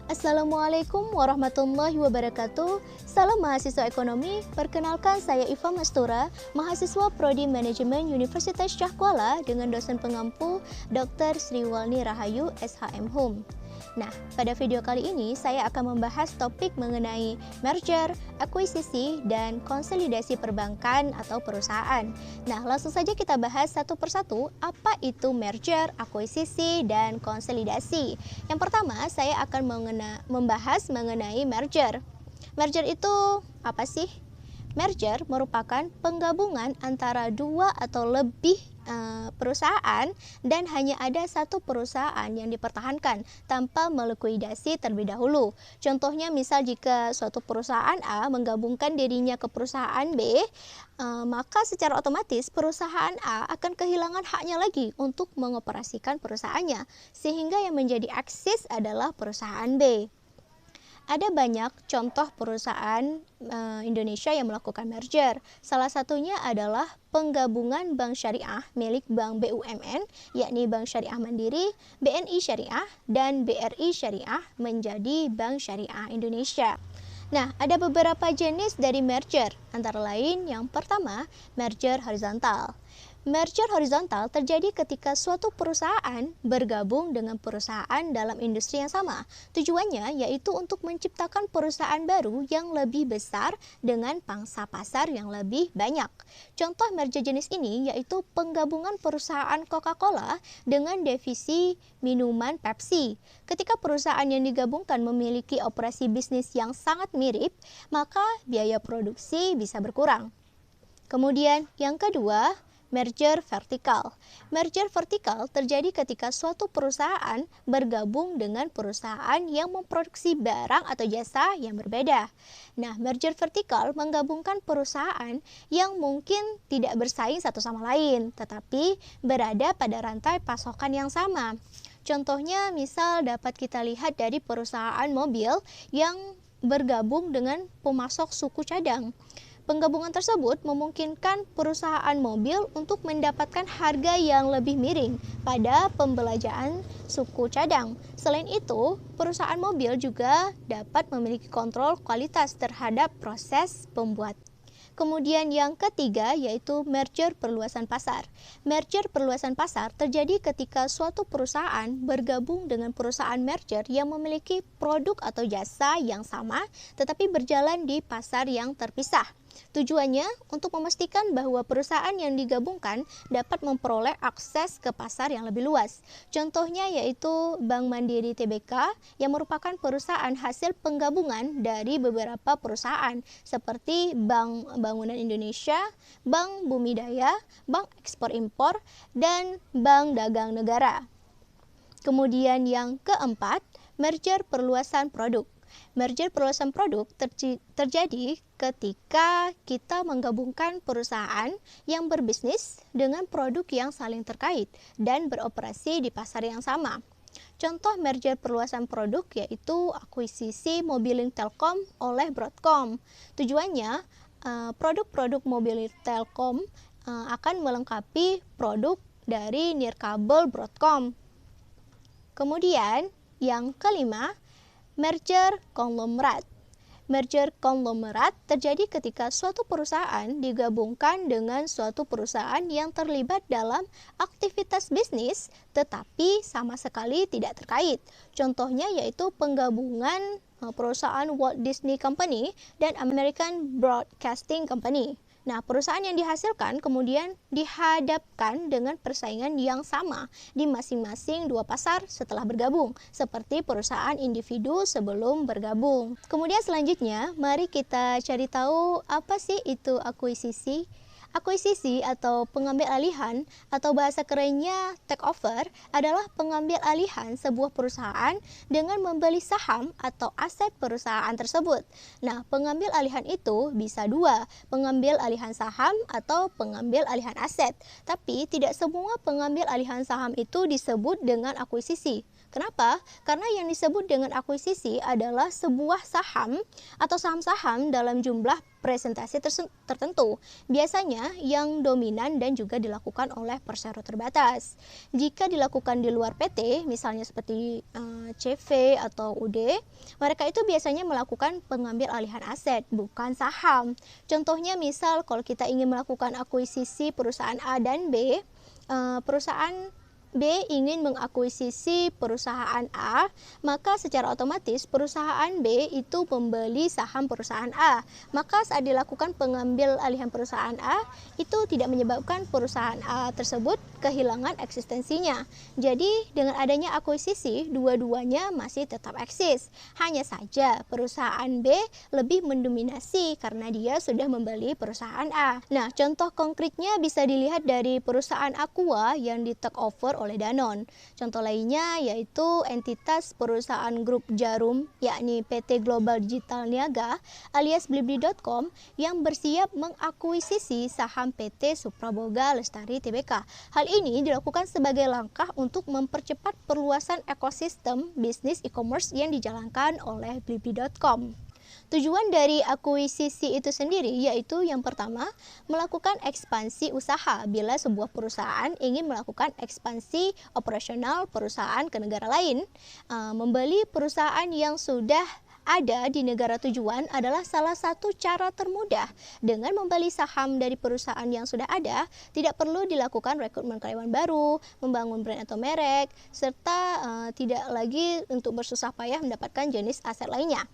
Assalamualaikum warahmatullahi wabarakatuh. Salam mahasiswa ekonomi. Perkenalkan saya Iva Mastura, mahasiswa Prodi Manajemen Universitas Syah Kuala dengan dosen pengampu Dr. Sriwalni Rahayu SHM Hum. Nah, pada video kali ini saya akan membahas topik mengenai merger, akuisisi, dan konsolidasi perbankan atau perusahaan. Nah, langsung saja kita bahas satu persatu apa itu merger, akuisisi, dan konsolidasi. Yang pertama, saya akan membahas mengenai merger. Merger itu apa sih? Merger merupakan penggabungan antara dua atau lebih perusahaan dan hanya ada satu perusahaan yang dipertahankan tanpa melikuidasi terlebih dahulu. Contohnya misal jika suatu perusahaan A menggabungkan dirinya ke perusahaan B, maka secara otomatis perusahaan A akan kehilangan haknya lagi untuk mengoperasikan perusahaannya, sehingga yang menjadi eksis adalah perusahaan B. Ada banyak contoh perusahaan Indonesia yang melakukan merger. Salah satunya adalah penggabungan bank syariah milik bank BUMN, yakni Bank Syariah Mandiri, BNI Syariah, dan BRI Syariah menjadi Bank Syariah Indonesia. Nah, ada beberapa jenis dari merger, antara lain yang pertama, merger horizontal. Merger horizontal terjadi ketika suatu perusahaan bergabung dengan perusahaan dalam industri yang sama. Tujuannya yaitu untuk menciptakan perusahaan baru yang lebih besar dengan pangsa pasar yang lebih banyak. Contoh merger jenis ini yaitu penggabungan perusahaan Coca-Cola dengan divisi minuman Pepsi. Ketika perusahaan yang digabungkan memiliki operasi bisnis yang sangat mirip, maka biaya produksi bisa berkurang. Kemudian yang kedua, merger vertikal. Merger vertikal terjadi ketika suatu perusahaan bergabung dengan perusahaan yang memproduksi barang atau jasa yang berbeda. Nah, merger vertikal menggabungkan perusahaan yang mungkin tidak bersaing satu sama lain, tetapi berada pada rantai pasokan yang sama. Contohnya misal dapat kita lihat dari perusahaan mobil yang bergabung dengan pemasok suku cadang. Penggabungan tersebut memungkinkan perusahaan mobil untuk mendapatkan harga yang lebih miring pada pembelanjaan suku cadang. Selain itu, perusahaan mobil juga dapat memiliki kontrol kualitas terhadap proses pembuatan. Kemudian yang ketiga yaitu merger perluasan pasar. Merger perluasan pasar terjadi ketika suatu perusahaan bergabung dengan perusahaan merger yang memiliki produk atau jasa yang sama tetapi berjalan di pasar yang terpisah. Tujuannya untuk memastikan bahwa perusahaan yang digabungkan dapat memperoleh akses ke pasar yang lebih luas. Contohnya yaitu Bank Mandiri Tbk yang merupakan perusahaan hasil penggabungan dari beberapa perusahaan seperti Bank Bangunan Indonesia, Bank Bumidaya, Bank Ekspor Impor, dan Bank Dagang Negara. Kemudian yang keempat, merger perluasan produk. Merger perluasan produk terjadi ketika kita menggabungkan perusahaan yang berbisnis dengan produk yang saling terkait dan beroperasi di pasar yang sama. Contoh merger perluasan produk yaitu akuisisi Mobilink Telkom oleh Broadcom. Tujuannya, produk-produk Mobilink Telkom akan melengkapi produk dari nirkabel Broadcom. Kemudian, yang kelima, merger konglomerat. Merger konglomerat terjadi ketika suatu perusahaan digabungkan dengan suatu perusahaan yang terlibat dalam aktivitas bisnis tetapi sama sekali tidak terkait. Contohnya yaitu penggabungan perusahaan Walt Disney Company dan American Broadcasting Company. Nah, perusahaan yang dihasilkan kemudian dihadapkan dengan persaingan yang sama di masing-masing dua pasar setelah bergabung, seperti perusahaan individu sebelum bergabung. Kemudian selanjutnya, mari kita cari tahu apa sih itu akuisisi. Akuisisi atau pengambil alihan atau bahasa kerennya takeover adalah pengambil alihan sebuah perusahaan dengan membeli saham atau aset perusahaan tersebut. Nah, pengambil alihan itu bisa dua, pengambil alihan saham atau pengambil alihan aset. Tapi tidak semua pengambil alihan saham itu disebut dengan akuisisi. Kenapa? Karena yang disebut dengan akuisisi adalah sebuah saham atau saham-saham dalam jumlah presentasi tertentu, biasanya yang dominan dan juga dilakukan oleh persero terbatas. Jika dilakukan di luar PT, misalnya seperti CV atau UD, mereka itu biasanya melakukan pengambil alihan aset, bukan saham. Contohnya misal kalau kita ingin melakukan akuisisi perusahaan A dan B, perusahaan B ingin mengakuisisi perusahaan A, maka secara otomatis perusahaan B itu membeli saham perusahaan A. Maka saat dilakukan pengambil alihan perusahaan A, itu tidak menyebabkan perusahaan A tersebut kehilangan eksistensinya. Jadi dengan adanya akuisisi, dua-duanya masih tetap eksis. Hanya saja perusahaan B lebih mendominasi karena dia sudah membeli perusahaan A. Nah, contoh konkretnya bisa dilihat dari perusahaan Aqua yang di take over oleh Danone. Contoh lainnya yaitu entitas perusahaan grup Jarum, yakni PT Global Digital Niaga alias Blibli.com yang bersiap mengakuisisi saham PT Supraboga Lestari Tbk. Hal ini dilakukan sebagai langkah untuk mempercepat perluasan ekosistem bisnis e-commerce yang dijalankan oleh Blibli.com. Tujuan dari akuisisi itu sendiri yaitu yang pertama, melakukan ekspansi usaha bila sebuah perusahaan ingin melakukan ekspansi operasional perusahaan ke negara lain. Membeli perusahaan yang sudah ada di negara tujuan adalah salah satu cara termudah. Dengan membeli saham dari perusahaan yang sudah ada, tidak perlu dilakukan rekrutmen karyawan baru, membangun brand atau merek, serta tidak lagi untuk bersusah payah mendapatkan jenis aset lainnya.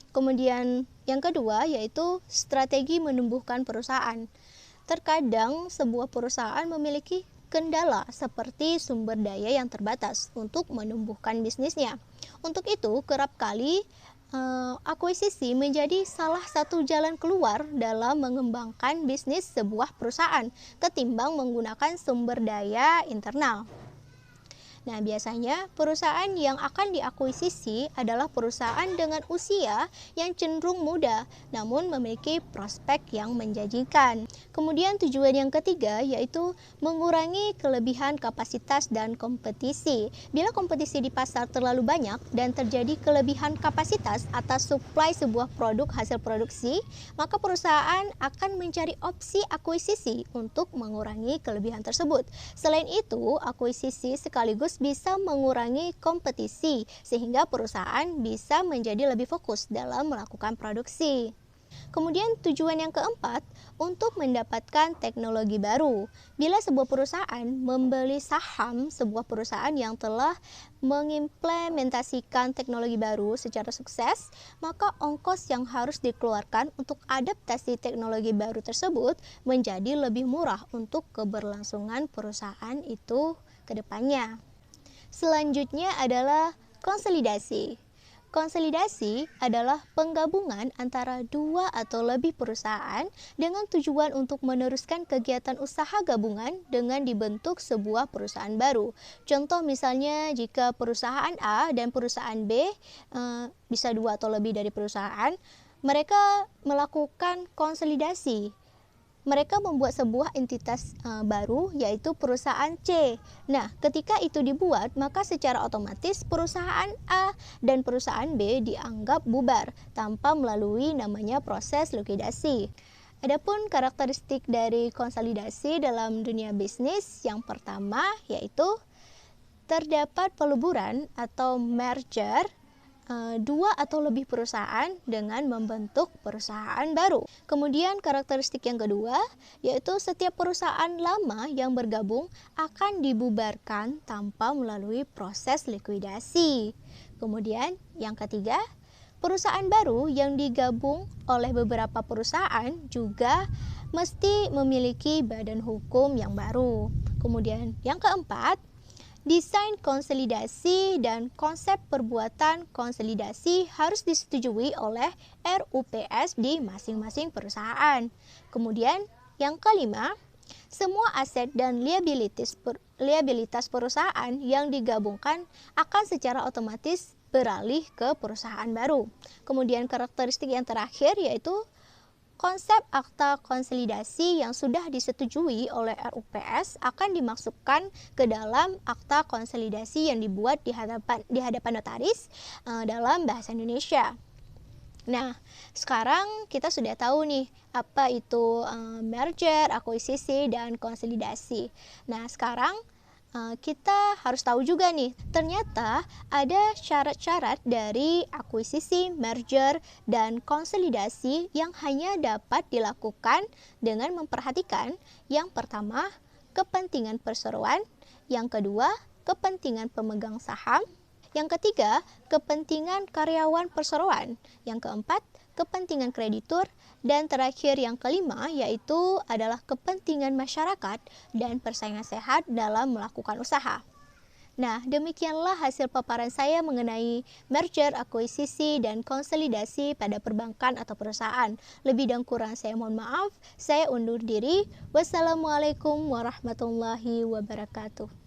Kemudian yang kedua yaitu strategi menumbuhkan perusahaan. Terkadang sebuah perusahaan memiliki kendala seperti sumber daya yang terbatas untuk menumbuhkan bisnisnya. Untuk itu kerap kali akuisisi menjadi salah satu jalan keluar dalam mengembangkan bisnis sebuah perusahaan ketimbang menggunakan sumber daya internal. Nah, biasanya perusahaan yang akan diakuisisi adalah perusahaan dengan usia yang cenderung muda, namun memiliki prospek yang menjanjikan. Kemudian tujuan yang ketiga yaitu mengurangi kelebihan kapasitas dan kompetisi. Bila kompetisi di pasar terlalu banyak dan terjadi kelebihan kapasitas atas suplai sebuah produk hasil produksi, maka perusahaan akan mencari opsi akuisisi untuk mengurangi kelebihan tersebut. Selain itu, akuisisi sekaligus bisa mengurangi kompetisi sehingga perusahaan bisa menjadi lebih fokus dalam melakukan produksi. Kemudian tujuan yang keempat, untuk mendapatkan teknologi baru. Bila sebuah perusahaan membeli saham sebuah perusahaan yang telah mengimplementasikan teknologi baru secara sukses, maka ongkos yang harus dikeluarkan untuk adaptasi teknologi baru tersebut menjadi lebih murah untuk keberlangsungan perusahaan itu ke depannya. Selanjutnya adalah konsolidasi. Konsolidasi adalah penggabungan antara dua atau lebih perusahaan dengan tujuan untuk meneruskan kegiatan usaha gabungan dengan dibentuk sebuah perusahaan baru. Contoh misalnya jika perusahaan A dan perusahaan B, bisa dua atau lebih dari perusahaan, mereka melakukan konsolidasi. Mereka membuat sebuah entitas baru yaitu perusahaan C. Nah, ketika itu dibuat, maka secara otomatis perusahaan A dan perusahaan B dianggap bubar tanpa melalui namanya proses likuidasi. Adapun karakteristik dari konsolidasi dalam dunia bisnis yang pertama yaitu terdapat peluburan atau merger dua atau lebih perusahaan dengan membentuk perusahaan baru. Kemudian karakteristik yang kedua yaitu setiap perusahaan lama yang bergabung akan dibubarkan tanpa melalui proses likuidasi. Kemudian yang ketiga, perusahaan baru yang digabung oleh beberapa perusahaan juga mesti memiliki badan hukum yang baru. Kemudian yang keempat, desain konsolidasi dan konsep perbuatan konsolidasi harus disetujui oleh RUPS di masing-masing perusahaan. Kemudian yang kelima, semua aset dan liabilitas perusahaan yang digabungkan akan secara otomatis beralih ke perusahaan baru. Kemudian karakteristik yang terakhir yaitu Konsep akta konsolidasi yang sudah disetujui oleh RUPS akan dimasukkan ke dalam akta konsolidasi yang dibuat di hadapan notaris dalam bahasa Indonesia. Nah, sekarang kita sudah tahu nih apa itu merger, akuisisi, dan konsolidasi. Nah, sekarang kita harus tahu juga nih, ternyata ada syarat-syarat dari akuisisi, merger, dan konsolidasi yang hanya dapat dilakukan dengan memperhatikan yang pertama, kepentingan perseroan, yang kedua, kepentingan pemegang saham, yang ketiga, kepentingan karyawan perseroan, yang keempat, kepentingan kreditur, dan terakhir yang kelima yaitu adalah kepentingan masyarakat dan persaingan sehat dalam melakukan usaha. Nah, demikianlah hasil paparan saya mengenai merger, akuisisi, dan konsolidasi pada perbankan atau perusahaan. Lebih dan kurang saya mohon maaf. Saya undur diri. Wassalamualaikum warahmatullahi wabarakatuh.